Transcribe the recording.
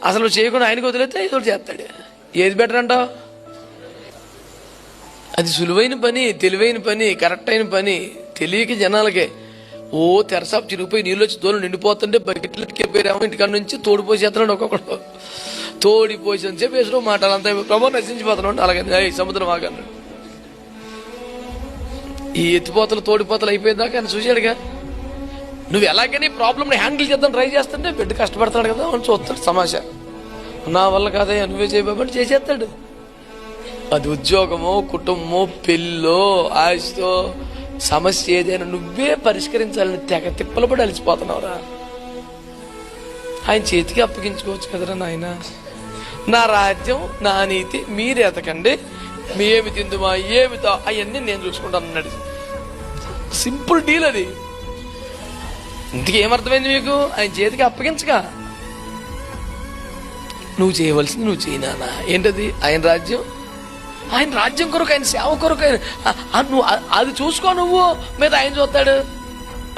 అసలు నువ్వు చేయకుండా ఆయనకి వదిలేస్తే ఏదో చేస్తాడు. ఏది బెటర్ అంటావు? అది సులువైన పని, తెలివైన పని, కరెక్ట్ అయిన పని. తెలియక జనాలకే తెరసాపు చిరిగిపోయి నీళ్ళు వచ్చి తోలు నిండిపోతుంటే బకెట్లకి పోయారేమో ఇంటికాడ నుంచి తోడిపోసేస్తున్నాడు. ఒక్కొక్కడు తోడిపోసి అని చెప్పి వేసిన మాటలు అంతా ప్రభు నశించిపోతున్నాడు. అలాగే సముద్రం ఆగన్నాడు. ఈ ఎత్తిపోతలు తోడిపోతలు అయిపోయేదాకా ఆయన చూశాడుగా. నువ్వు ఎలాగని ప్రాబ్లమ్ని హ్యాండిల్ చేద్దాం ట్రై చేస్తుంటే బిడ్డ కష్టపడతాడు కదా అని చూస్తాడు. సమాష నా వల్ల కాదయ్యా నువ్వే చేయబట్టి చేసేస్తాడు. అది ఉద్యోగమో, కుటుంబమో, పెళ్ళో, ఆశతో సమస్య ఏదైనా నువ్వే పరిష్కరించాలని తెగ తిప్పలు పడి అలిసిపోతున్నావురా. ఆయన చేతికి అప్పగించుకోవచ్చు కదరా నాయన. నా రాజ్యం, నా నీతి మీరు ఎతకండి, మీ ఏమి తిందుమా ఏమితో అవన్నీ నేను చూసుకుంటాను అన్నాడు. సింపుల్ డీల్ అది. ఇంతకీ ఏమర్థమైంది మీకు? ఆయన చేతికి అప్పగించగా నువ్వు చేయవలసింది నువ్వు చేయనా. ఏంటది? ఆయన రాజ్యం, ఆయన రాజ్యం కొరకు, ఆయన సేవ కొరకు నువ్వు అది చూసుకో. నువ్వు మీద ఆయన చూస్తాడు.